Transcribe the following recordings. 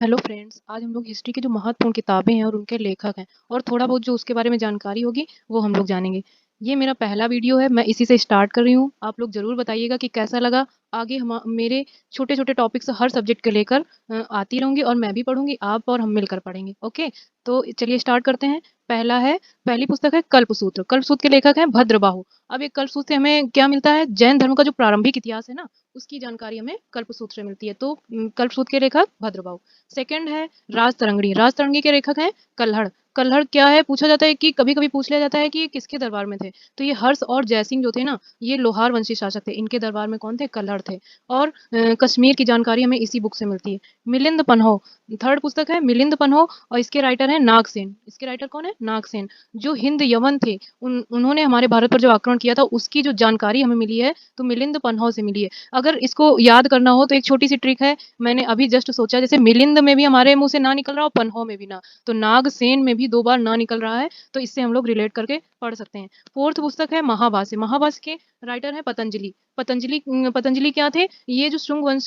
Hello friends, आज हम लोग हिस्ट्री की जो महत्वपूर्ण किताबें हैं और उनके लेखक हैं और थोड़ा बहुत जो उसके बारे में जानकारी होगी वो हम लोग जानेंगे। ये मेरा पहला वीडियो है, मैं इसी से स्टार्ट कर रही हूँ। आप लोग ज़रूर बताइएगा कि कैसा लगा। आगे हम मेरे छोटे-छोटे टॉपिक्स हर सब्जेक्ट के लेकर आती रहूँगी और मैं भी पढ़ूँगी, आप और हम मिलकर पढ़ेंगे। ओके, तो चलिए स्टार्ट करते हैं। पहली पुस्तक है कल्पसूत्र। कल्पसूत्र के लेखक हैं भद्रबाहु। अब ये कल्पसूत्र से हमें क्या मिलता है? जैन धर्म का जो प्रारंभिक इतिहास है ना, उसकी जानकारी हमें कल्पसूत्र से मिलती है। तो कल्पसूत्र के लेखक भद्रबाहु। सेकंड है राजतरंगिणी। राजतरंगी के लेखक हैं कल्हड़। कल्हड़ क्या है? पूछा जाता है कि कभी-कभी पूछ लिया जाता है कि ये किसके दरबार में थे? तो ये हर्ष और जयसिंह जो थे ना, ये लोहार वंशी शासक थे। इनके दरबार में कौन थे? कल्हड़ थे। और कश्मीर की जानकारी हमें इसी बुक से मिलती है। मिलिंद पन्हो, थर्ड पुस्तक है मिलिंद पन्हो और इसके राइटर हैं नागसेन। इसके राइटर कौन है? नागसेन। जो हिंद यवन थे, उन्होंने हमारे भारत पर जो आक्रमण किया था, उसकी जो जानकारी हमें मिली है, तो मिलिंद पन्हो से मिली है। अगर इसको याद करना हो तो एक छोटी सी ट्रिक है, मैंने अभी जस्ट सोचा, जैसे मिलिंद में भी हमारे मुंह से ना निकल रहा और पन्हो में भी ना, तो नागसेन में भी 2 बार ना निकल रहा है, तो इससे हम लोग रिलेट करके पढ़ सकते हैं। फोर्थ पुस्तक है महाभाष्य। महाभाष्य के राइटर हैं पतंजलि। पतंजलि क्या थे? ये जो शुंग वंश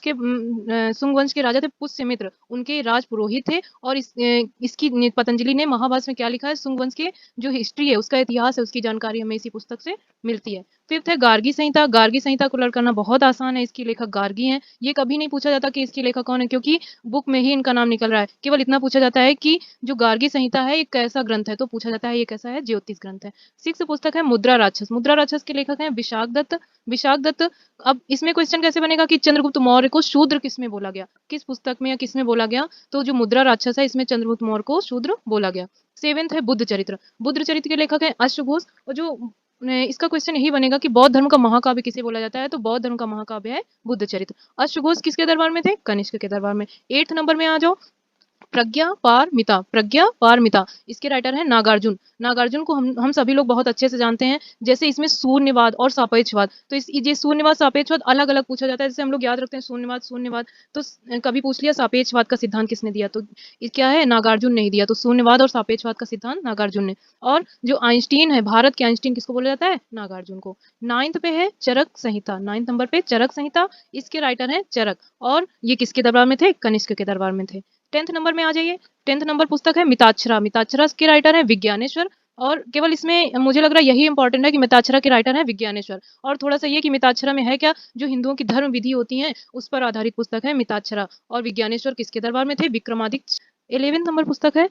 के राजा थे पुष्यमित्र, उनके राज पुरोहित थे। और इसकी पतंजलि ने महाभाष्य में क्या लिखा है? शुंग वंश के जो हिस्ट्री है, उसका इतिहास है, उसकी जानकारी हमें इसी पुस्तक से मिलती है। फिफ्थ है गार्गी संहिता। गार्गी संहिता को लर्न करना बहुत आसान है, इसकी लेखक गार्गी हैं। ये कभी नहीं पूछा जाता कि इसके लेखक कौन है, क्योंकि बुक में ही इनका नाम निकल रहा है। केवल इतना पूछा जाता है कि जो गार्गी संहिता है ये कैसा ग्रंथ है, तो पूछा जाता है ये कैसा है? ज्योतिष ग्रंथ है। सिक्स पुस्तक है मुद्रा राक्षस। मुद्रा राक्षस के लेखक हैं विशाख दत्त। विशाख दत्त। अब इसमें क्वेश्चन कैसे बनेगा कि चंद्रगुप्त मौर्य को शूद्र किसमें बोला गया, किस पुस्तक में या किसमें बोला गया? तो जो मुद्रा राक्षस है, इसमें चंद्रगुप्त मौर्य को शूद्र बोला गया। सेवेंथ है बुद्ध चरित्र। बुद्ध चरित्र के लेखक हैं अश्वघोष। और जो इसका क्वेश्चन यही बनेगा कि बौद्ध धर्म का महाकाव्य किसे बोला जाता है, तो बौद्ध धर्म का महाकाव्य है बुद्ध चरित्र। अश्वघोष किसके दरबार में थे? कनिष्क के दरबार में। 8th नंबर में आ जाओ, प्रज्ञा पारमिता। प्रज्ञा पारमिता, इसके राइटर हैं नागार्जुन। नागार्जुन को हम सभी लोग बहुत अच्छे से जानते हैं। जैसे इसमें शून्यवाद और सापेक्षवाद, तो ये शून्यवाद सापेक्षवाद अलग अलग पूछा जाता है। जैसे हम लोग याद रखते हैं शून्यवाद शून्यवाद, तो कभी पूछ लिया सापेक्षवाद का सिद्धांत किसने दिया, तो ये क्या है? नागार्जुन ने ही दिया। तो शून्यवाद और सापेक्षवाद का सिद्धांत नागार्जुन ने। और जो आइंस्टीन है, भारत के आइंस्टीन, किसको बोला जाता है? नागार्जुन को। 9th पे है चरक संहिता। 9th नंबर पे चरक संहिता, इसके राइटर हैं चरक। और ये किसके दरबार में थे? कनिष्क के दरबार में थे। 10th नंबर में आ जाइए। 10th नंबर पुस्तक है मिताक्षरा। मिताक्षरा के राइटर है विज्ञानेश्वर। और केवल इसमें मुझे लग रहा है यही इंपॉर्टेंट है कि मिताक्षरा के राइटर है विज्ञानेश्वर। और थोड़ा सा ये कि मिताक्षरा में है क्या, जो हिंदुओं की धर्म विधि होती हैं उस पर आधारित पुस्तक है मिताक्षरा। और विज्ञानेश्वर किसके दरबार में थे? विक्रमादित्य। 11th नंबर पुस्तक है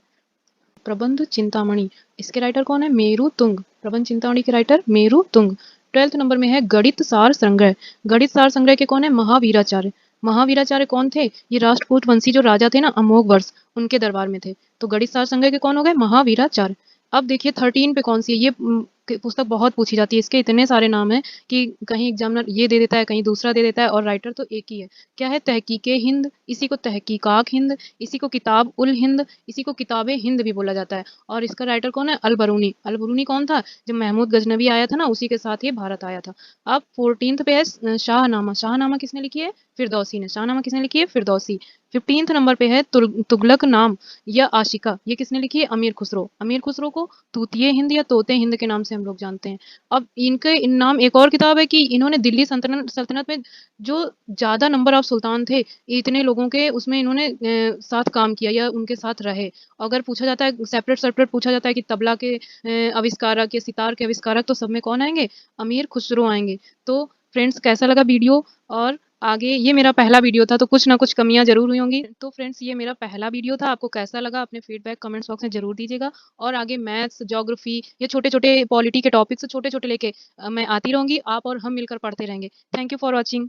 प्रबंध चिंतामणि। इसके राइटर कौन है? मेरु तुंग। प्रबंध चिंतामणि के राइटर मेरु तुंग। 12th नंबर में है गणित सार संग्रह। गणित सार संग्रह के कौन है? महावीराचार्य। महावीराचार्य कौन थे? ये राष्ट्रकूट वंशी जो राजा थे ना, अमोघ वर्ष, उनके दरबार में थे। तो गणित सार संग्रह के कौन हो गए? महावीराचार्य। अब देखिए 13 पे कौन सी है ये पुस्तक बहुत पूछी जाती है। इसके इतने सारे नाम हैं कि कहीं एग्जामिनर ये दे देता है, कहीं दूसरा दे देता है, और राइटर तो एक ही है। क्या है? तहकीके हिंद, इसी को तहकीकाक हिंद, इसी को किताब उल हिंद, इसी को किताबे हिंद भी बोला जाता है। और इसका राइटर कौन है? अल बरूनी। अल बरूनी कौन था? जब महमूद गजनवी आया था ना, उसी के साथ ये भारत आया था। अब 14th पे है शाहनामा। शाहनामा किसने लिखी है? फिरदौसी ने। शाहनामा किसने लिखी है? फिरदौसी। 15th नंबर पे है तुगलक नाम या आशिका। ये किसने लिखी है? अमीर खुसरो। अमीर खुसरो को तूतिए हिंद या तोते हिंद के नाम से हम लोग जानते हैं। अब इनके इन नाम एक और किताब है कि इन्होंने दिल्ली सल्तनत में जो ज्यादा नंबर ऑफ सुल्तान थे, इतने लोगों के उसमें इन्होंने साथ काम किया या उनके साथ रहे। अगर पूछा जाता है सेपरेट सेपरेट पूछा जाता है कि तबला के आविष्कारक या सितार के आविष्कारक, तो सब में कौन आएंगे? अमीर खुसरो आएंगे। तो फ्रेंड्स, कैसा लगा वीडियो? और आगे, ये मेरा पहला वीडियो था तो कुछ ना कुछ कमियां जरूर हुई होंगी। तो फ्रेंड्स, ये मेरा पहला वीडियो था। आपको कैसा लगा अपने फीडबैक कमेंट्स बॉक्स में जरूर दीजिएगा। और आगे मैथ्स, ज्योग्राफी या छोटे छोटे पॉलिटी के टॉपिक्स छोटे छोटे लेके मैं आती रहूंगी। आप और हम मिलकर पढ़ते रहेंगे। Thank you for watching.